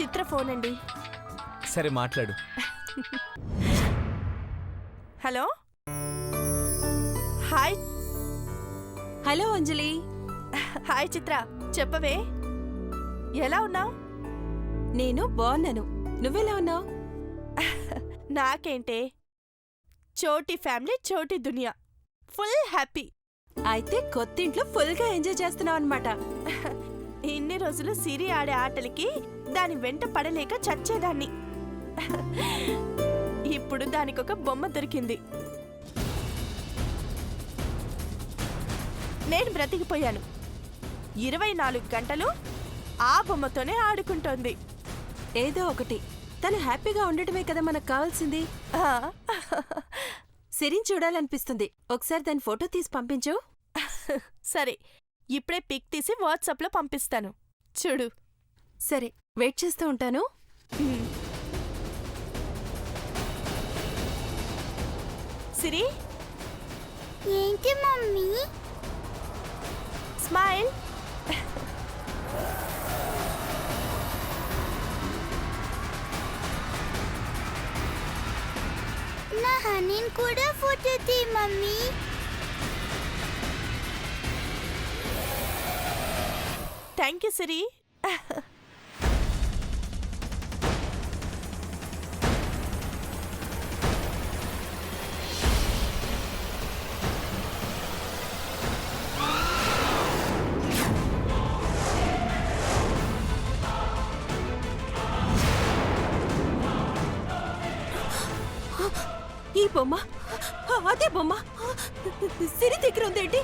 చిత్ర phone అండి. సరే మాట్లాడు. హలో. హాయ్. హలో అంజలి. హాయ్ చిత్ర, చెప్పవే, ఎలా ఉన్నావు? నేను బాగున్నాను, నువ్వెలా ఉన్నావు? నాకేంటే, చోటీ ఫ్యామిలీ చోటీ దునియా, ఫుల్ హ్యాపీ. అయితే కొత్తింట్లో ఫుల్గా ఎంజాయ్ చేస్తున్నావు అనమాట. ఇన్ని రోజులు సిరి ఆడే ఆటలకి దాని వెంట పడలేక చచ్చేదాన్ని. ఇప్పుడు దానికొక బొమ్మ దొరికింది. నేను బ్రతికిపోయాను. 24 గంటలు ఆ బొమ్మతోనే ఆడుకుంటోంది. ఏదో ఒకటి, తను హ్యాపీగా ఉండటమే కదా మనకు కావాల్సింది. సిరిని చూడాలనిపిస్తుంది. ఒకసారి దాని ఫోటో తీసి పంపించు. సరే, ఇప్పుడే పిక్ తీసి వాట్సాప్లో పంపిస్తాను, చూడు. సరే, వెయిట్ చేస్తూ ఉంటాను. సిరి. ఏంటి మమ్మీ? స్మైల్. నా హనీని కూడా ఫోటో తీ మమ్మీ. థ్యాంక్ యూ సిరి. ఈ బొమ్మ, అదే బొమ్మ సిరి దగ్గర ఉందేంటి?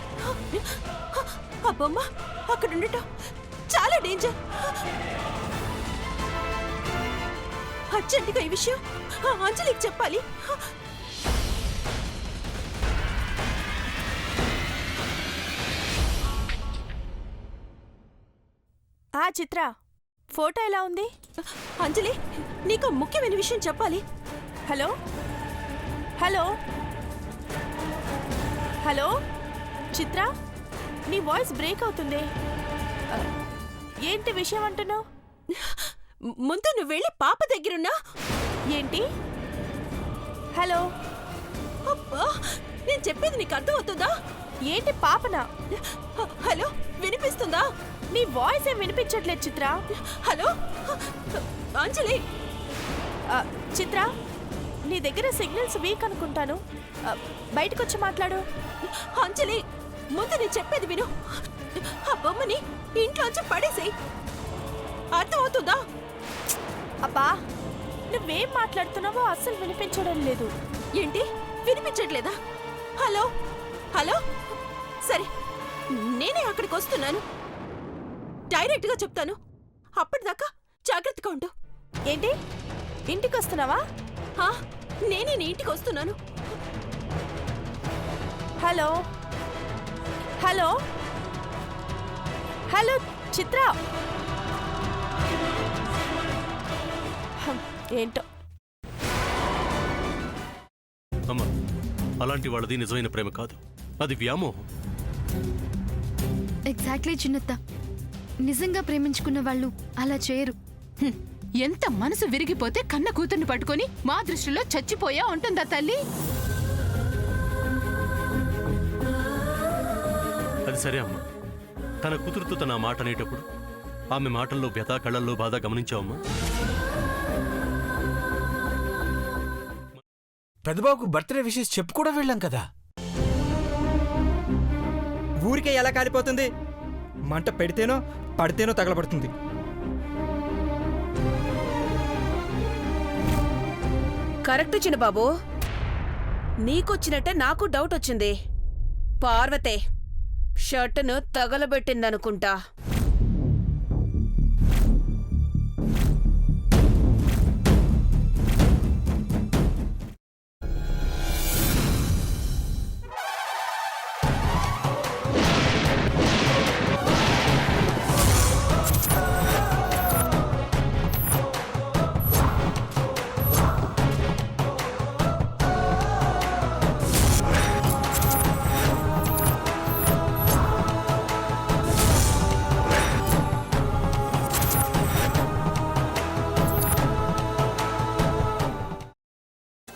ఆ బొమ్మ అక్కడ ఉండటం చాలా డేంజర్. అర్జెంటుగా ఈ విషయం అంజలికి చెప్పాలి. చిత్ర, ఫోటో ఎలా ఉంది? అంజలి, నీకు ముఖ్యమైన విషయం చెప్పాలి. హలో హలో హలో చిత్ర, నీ వాయిస్ బ్రేక్ అవుతుంది. ఏంటి విషయం అంటున్నావు? ముందు నువ్వు వెళ్ళి పాప దగ్గరున్నా. ఏంటి? హలో. అబ్బా, నేను చెప్పేది నీకు అర్థం అవుతుందా? ఏంటి పాపనా? హలో, వినిపిస్తుందా? నీ వాయిస్ ఏం వినిపించట్లేదు చిత్ర. హలో అంజలి. చిత్ర, నీ దగ్గర సిగ్నల్స్ వీక్ అనుకుంటాను, బయటకొచ్చి మాట్లాడు. అంజలి, ముందు నేను చెప్పేది విను. ఆ బొమ్మని ఇంట్లోంచి పడేసేయ్, అర్థం అవుతుందా? అబ్బా, నువ్వేం మాట్లాడుతున్నావో అస్సలు వినిపించడం లేదు. ఏంటి వినిపించట్లేదా? Hello hello. సరే, నేనే అక్కడికి వస్తున్నాను. డైరెక్ట్గా చెప్తాను, అప్పటిదాకా జాగ్రత్తగా ఉండు. ఏంటి, ఇంటికి వస్తున్నావా? నేనే నీ ఇంటికి వస్తున్నాను. హలో హలో హలో చిత్ర. ఏంటో అమ్మా, అలాంటి వాళ్ళది నిజమైన ప్రేమ కాదు, అది వ్యామోహం. ఎగ్జాక్ట్లీ చిన్నత్త, నిజంగా ప్రేమించుకున్న వాళ్ళు అలా చేయరు. ఎంత మనసు విరిగిపోతే కన్న కూతుర్ని పట్టుకొని మా దృష్టిలో చచ్చిపోయా ఉంటుందా తల్లి? అది సరే అమ్మా, తన కూతురుతో తన మాట అనేటప్పుడు ఆమె మాటల్లో వ్యథ, కళ్ళల్లో బాధ గమనించావమ్మా? పెద్దబాబుకు బర్త్డే విషెస్ చెప్పు కూడా వెళ్ళాం కదా. ఊరికే ఎలా కాలిపోతుంది? మంట పెడితేనో పడితేనో తగలబడుతుంది. కరెక్ట్ చిన్నబాబు, నీకొచ్చినట్టే నాకు డౌట్ వచ్చింది. పార్వతే షర్టును తగలబెట్టిందనుకుంటా.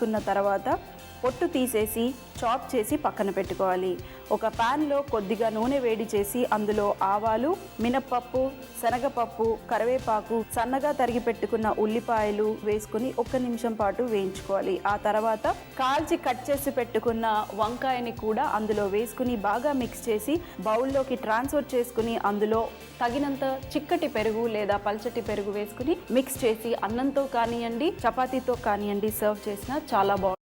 కాల్చుకున్న తర్వాత పొట్టు తీసేసి చాప్ చేసి పక్కన పెట్టుకోవాలి. ఒక ప్యాన్లో కొద్దిగా నూనె వేడి చేసి అందులో ఆవాలు, మినప్పప్పు, శనగపప్పు, కరివేపాకు, సన్నగా తరిగి పెట్టుకున్న ఉల్లిపాయలు వేసుకుని 1 నిమిషం పాటు వేయించుకోవాలి. ఆ తర్వాత కాల్చి కట్ చేసి పెట్టుకున్న వంకాయని కూడా అందులో వేసుకుని బాగా మిక్స్ చేసి బౌల్లోకి ట్రాన్స్ఫర్ చేసుకుని అందులో తగినంత చిక్కటి పెరుగు లేదా పల్చటి పెరుగు వేసుకుని మిక్స్ చేసి అన్నంతో కానివ్వండి, చపాతీతో కానివ్వండి సర్వ్ చేసినా చాలా బాగుంటుంది.